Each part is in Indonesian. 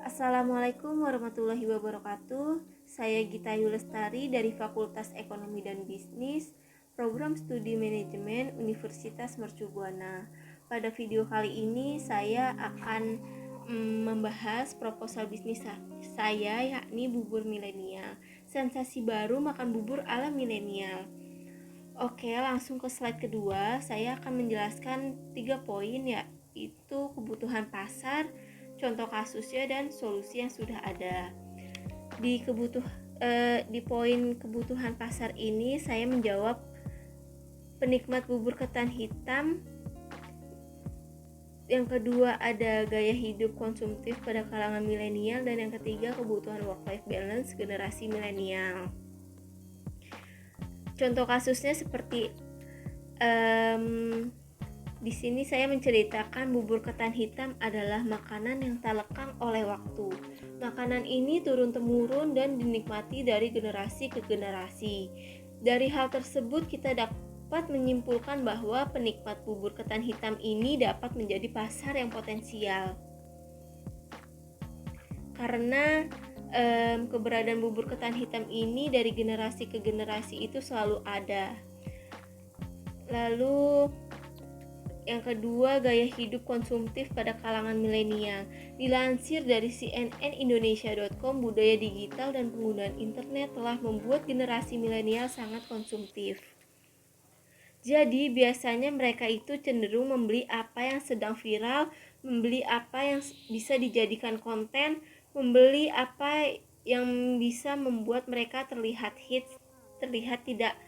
Assalamualaikum warahmatullahi wabarakatuh. Saya Gita Yulestari dari Fakultas Ekonomi dan Bisnis, Program Studi Manajemen Universitas Mercu Buana. Pada video kali ini saya akan membahas proposal bisnis saya, yakni bubur milenial. Sensasi baru makan bubur ala milenial. Oke, langsung ke slide kedua. Saya akan menjelaskan 3 poin, yaitu kebutuhan pasar, contoh kasusnya, dan solusi yang sudah ada. Di poin kebutuhan pasar ini saya menjawab penikmat bubur ketan hitam. Yang kedua ada gaya hidup konsumtif pada kalangan milenial, dan yang ketiga kebutuhan work-life balance generasi milenial. Contoh kasusnya seperti di sini saya menceritakan bubur ketan hitam adalah makanan yang tak lekang oleh waktu. Makanan ini turun-temurun dan dinikmati dari generasi ke generasi. Dari hal tersebut kita dapat menyimpulkan bahwa penikmat bubur ketan hitam ini dapat menjadi pasar yang potensial. Karena keberadaan bubur ketan hitam ini dari generasi ke generasi itu selalu ada. Lalu yang kedua, gaya hidup konsumtif pada kalangan milenial. Dilansir dari cnnindonesia.com, budaya digital dan penggunaan internet telah membuat generasi milenial sangat konsumtif. Jadi biasanya mereka itu cenderung membeli apa yang sedang viral, membeli apa yang bisa dijadikan konten, membeli apa yang bisa membuat mereka terlihat hits, terlihat tidak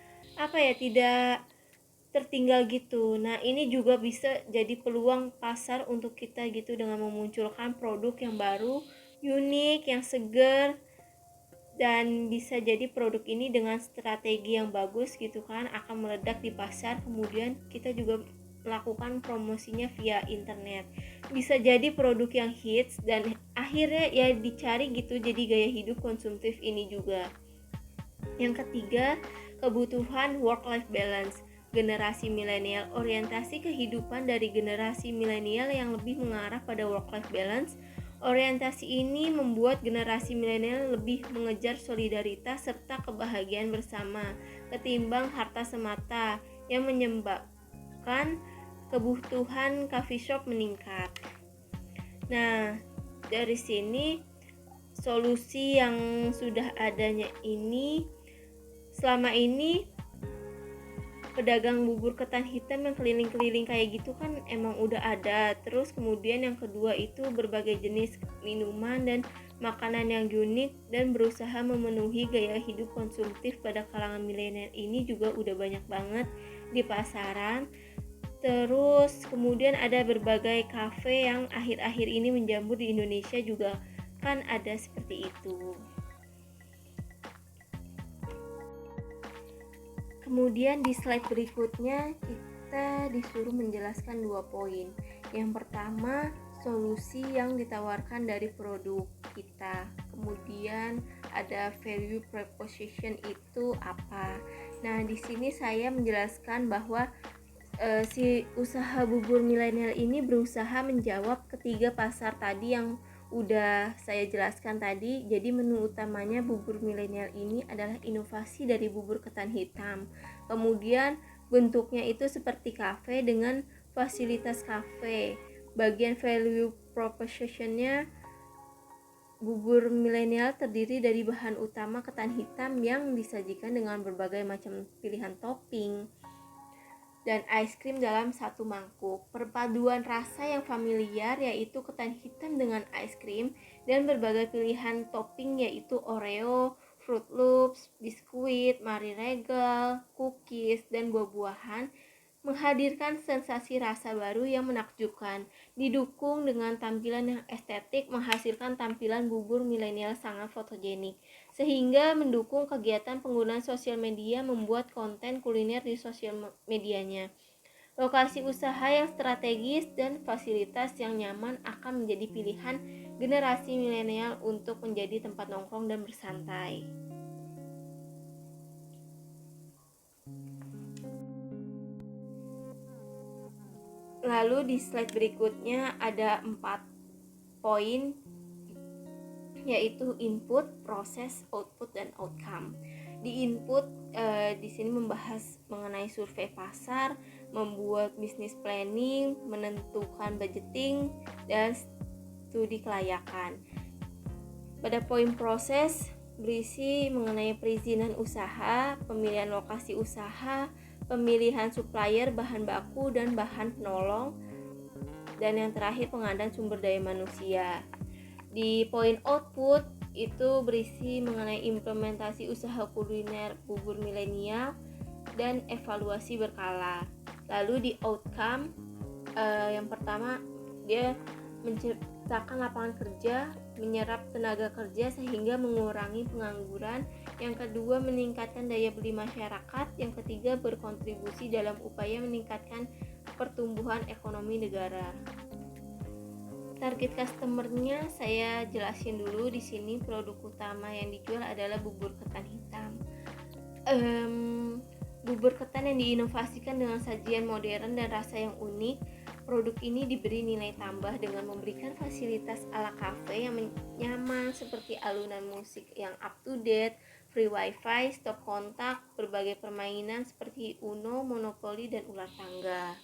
tertinggal gitu. Nah, ini juga bisa jadi peluang pasar untuk kita gitu, dengan memunculkan produk yang baru, unik, yang segar, dan bisa jadi produk ini dengan strategi yang bagus gitu kan akan meledak di pasar. Kemudian kita juga melakukan promosinya via internet. Bisa jadi produk yang hits dan akhirnya ya dicari gitu, jadi gaya hidup konsumtif ini juga. Yang ketiga, kebutuhan work-life balance generasi milenial. Orientasi kehidupan dari generasi milenial yang lebih mengarah pada work-life balance. Orientasi ini membuat generasi milenial lebih mengejar solidaritas serta kebahagiaan bersama ketimbang harta semata, yang menyebabkan kebutuhan coffee shop meningkat. Nah, dari sini solusi yang sudah adanya ini, selama ini pedagang bubur ketan hitam yang keliling-keliling kayak gitu kan emang udah ada. Terus kemudian yang kedua itu berbagai jenis minuman dan makanan yang unik dan berusaha memenuhi gaya hidup konsumtif pada kalangan milenial ini juga udah banyak banget di pasaran. Terus kemudian ada berbagai kafe yang akhir-akhir ini menjamur di Indonesia juga kan ada seperti itu. Kemudian di slide berikutnya kita disuruh menjelaskan 2 poin. Yang pertama, solusi yang ditawarkan dari produk kita. Kemudian ada value proposition itu apa. Nah, di sini saya menjelaskan bahwa si usaha bubur milenial ini berusaha menjawab ketiga pasar tadi yang udah saya jelaskan tadi. Jadi menu utamanya bubur milenial ini adalah inovasi dari bubur ketan hitam. Kemudian bentuknya itu seperti kafe dengan fasilitas kafe. Bagian value proposition-nya, bubur milenial terdiri dari bahan utama ketan hitam yang disajikan dengan berbagai macam pilihan topping dan es krim dalam satu mangkuk. Perpaduan rasa yang familiar yaitu ketan hitam dengan es krim dan berbagai pilihan topping yaitu Oreo, Fruit Loops, biskuit, Marie Regal, cookies, dan buah-buahan menghadirkan sensasi rasa baru yang menakjubkan. Didukung dengan tampilan yang estetik, menghasilkan tampilan bubur milenial sangat fotogenik, sehingga mendukung kegiatan penggunaan sosial media membuat konten kuliner di sosial medianya. Lokasi usaha yang strategis dan fasilitas yang nyaman akan menjadi pilihan generasi milenial untuk menjadi tempat nongkrong dan bersantai. Lalu di slide berikutnya ada 4 poin yaitu input, proses, output, dan outcome. Di input di sini membahas mengenai survei pasar, membuat bisnis planning, menentukan budgeting, dan studi kelayakan. Pada poin proses berisi mengenai perizinan usaha, pemilihan lokasi usaha, pemilihan supplier bahan baku dan bahan penolong, dan yang terakhir pengadaan sumber daya manusia. Di poin output itu berisi mengenai implementasi usaha kuliner bubur milenial dan evaluasi berkala. Lalu di outcome yang pertama dia menciptakan lapangan kerja, menyerap tenaga kerja sehingga mengurangi pengangguran. Yang kedua, meningkatkan daya beli masyarakat. Yang ketiga, berkontribusi dalam upaya meningkatkan pertumbuhan ekonomi negara. Target customer-nya saya jelasin dulu. Di sini produk utama yang dijual adalah bubur ketan hitam. Bubur ketan yang diinovasikan dengan sajian modern dan rasa yang unik. Produk ini diberi nilai tambah dengan memberikan fasilitas ala kafe yang nyaman seperti alunan musik yang up to date, free wifi, stop kontak, berbagai permainan seperti Uno, Monopoly, dan ular tangga.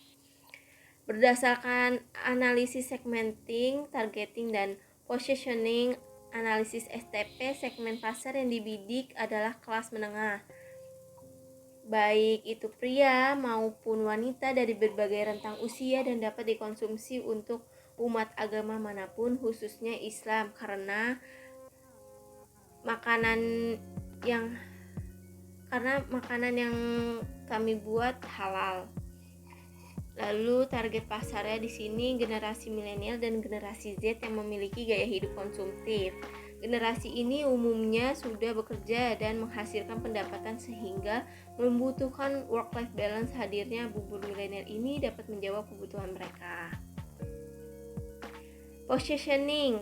Berdasarkan analisis segmenting, targeting, dan positioning, analisis STP, segmen pasar yang dibidik adalah kelas menengah, baik itu pria maupun wanita dari berbagai rentang usia, dan dapat dikonsumsi untuk umat agama manapun, khususnya Islam, karena makanan yang kami buat halal. Lalu target pasarnya di sini generasi milenial dan generasi Z yang memiliki gaya hidup konsumtif. Generasi ini umumnya sudah bekerja dan menghasilkan pendapatan sehingga membutuhkan work-life balance. Hadirnya bubur milenial ini dapat menjawab kebutuhan mereka. Positioning.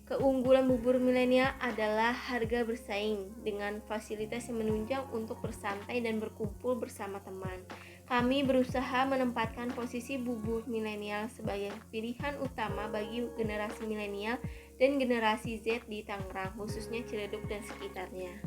Keunggulan bubur milenial adalah harga bersaing dengan fasilitas yang menunjang untuk bersantai dan berkumpul bersama teman. Kami berusaha menempatkan posisi bubur milenial sebagai pilihan utama bagi generasi milenial dan generasi Z di Tangerang, khususnya Ciledug dan sekitarnya.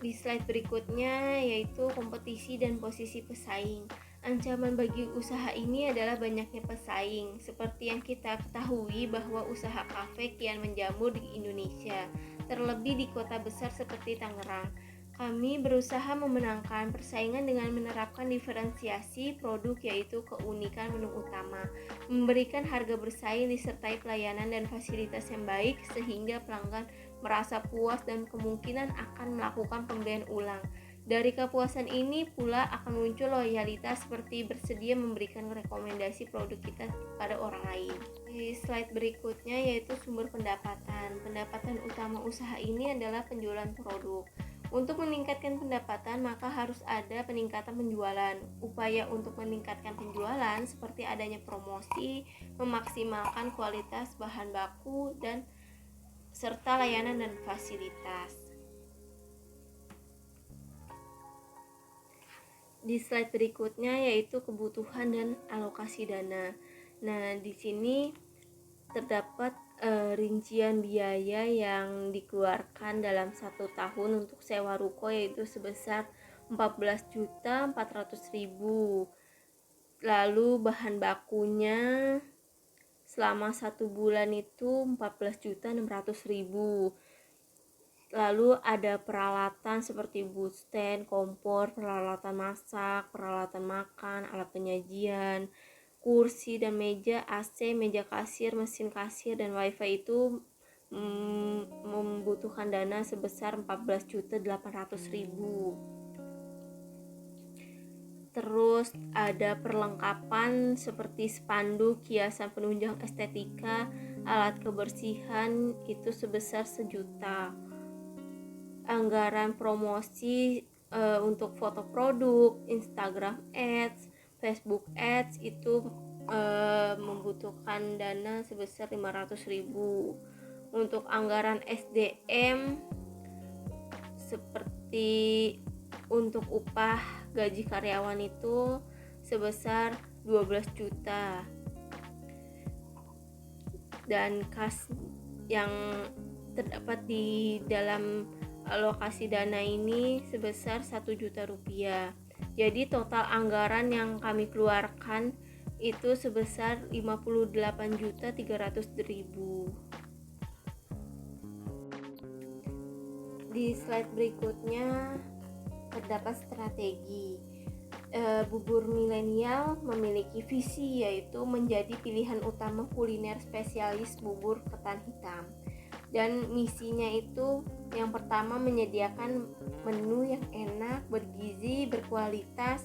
Di slide berikutnya yaitu kompetisi dan posisi pesaing. Ancaman bagi usaha ini adalah banyaknya pesaing. Seperti yang kita ketahui bahwa usaha kafe kian menjamur di Indonesia, terlebih di kota besar seperti Tangerang. Kami berusaha memenangkan persaingan dengan menerapkan diferensiasi produk, yaitu keunikan menu utama, memberikan harga bersaing disertai pelayanan dan fasilitas yang baik sehingga pelanggan merasa puas dan kemungkinan akan melakukan pembelian ulang. Dari kepuasan ini pula akan muncul loyalitas seperti bersedia memberikan rekomendasi produk kita pada orang lain. Di slide berikutnya yaitu sumber pendapatan. Pendapatan utama usaha ini adalah penjualan produk. Untuk meningkatkan pendapatan maka harus ada peningkatan penjualan. Upaya untuk meningkatkan penjualan seperti adanya promosi, memaksimalkan kualitas bahan baku, dan serta layanan dan fasilitas. Di slide berikutnya yaitu kebutuhan dan alokasi dana. Nah, di sini terdapat rincian biaya yang dikeluarkan dalam 1 tahun untuk sewa ruko yaitu sebesar 14.400.000. Lalu bahan bakunya selama 1 bulan itu 14.600.000. Lalu ada peralatan seperti booth stand, kompor, peralatan masak, peralatan makan, alat penyajian, kursi dan meja, AC, meja kasir, mesin kasir, dan wifi itu membutuhkan dana sebesar 14.800.000. Terus ada perlengkapan seperti spanduk, hiasan penunjang estetika, alat kebersihan itu sebesar 1 juta. Anggaran promosi untuk foto produk, Instagram Ads, Facebook Ads itu membutuhkan dana sebesar 500.000. Untuk anggaran SDM seperti untuk upah gaji karyawan itu sebesar 12 juta. dan kas yang terdapat di dalam alokasi dana ini sebesar 1 juta rupiah. Jadi total anggaran yang kami keluarkan itu sebesar 58.300.000. Di slide berikutnya terdapat strategi. Bubur milenial memiliki visi yaitu menjadi pilihan utama kuliner spesialis bubur ketan hitam. Dan misinya itu yang pertama menyediakan menu yang enak, bergizi, berkualitas,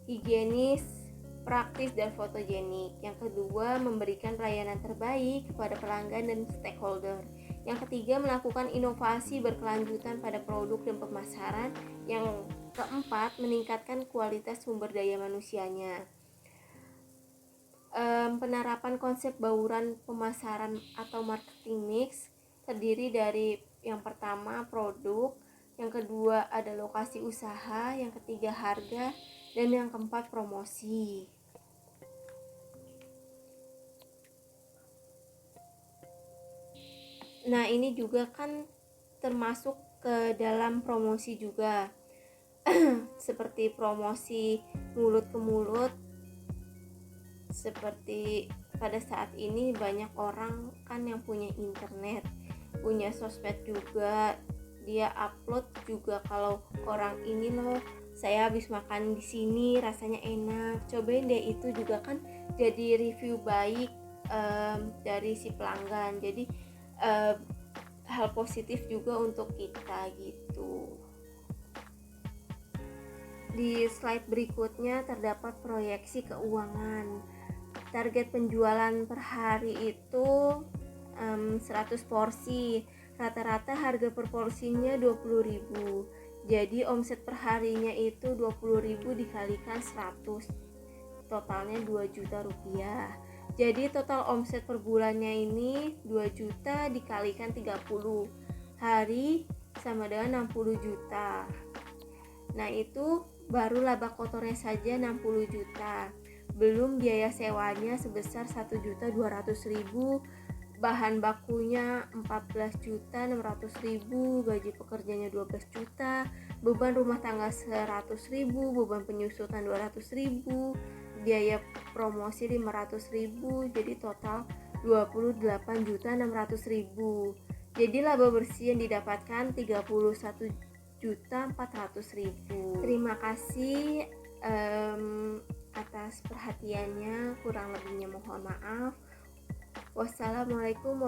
higienis, praktis, dan fotogenik. Yang kedua, memberikan pelayanan terbaik kepada pelanggan dan stakeholder. Yang ketiga, melakukan inovasi berkelanjutan pada produk dan pemasaran. Yang keempat, meningkatkan kualitas sumber daya manusianya. Penerapan konsep bauran pemasaran atau marketing mix terdiri dari yang pertama produk, yang kedua ada lokasi usaha, yang ketiga harga, dan yang keempat promosi. Nah, ini juga kan termasuk ke dalam promosi juga. Seperti promosi mulut ke mulut. Seperti pada saat ini banyak orang kan yang punya internet, punya sosmed juga, dia upload juga kalau orang ini loh saya habis makan di sini rasanya enak, cobain deh. Itu juga kan jadi review baik dari si pelanggan. Jadi hal positif juga untuk kita gitu. Di slide berikutnya terdapat proyeksi keuangan. Target penjualan per hari itu 100 porsi. Rata-rata harga per porsinya 20.000. Jadi omset per harinya itu 20.000 dikalikan 100. Totalnya 2 juta rupiah. Jadi total omset per bulannya ini 2 juta dikalikan 30 hari sama dengan 60 juta. Nah, itu baru laba kotornya saja 60 juta. Belum biaya sewanya sebesar 1.200.000, bahan bakunya 14.600.000, gaji pekerjanya 12 juta, beban rumah tangga 100.000, beban penyusutan 200.000, biaya promosi 500.000, jadi total 28.600.000. Jadi laba bersih yang didapatkan 31.400.000. Terima kasih atas perhatiannya, kurang lebihnya mohon maaf. Wassalamualaikum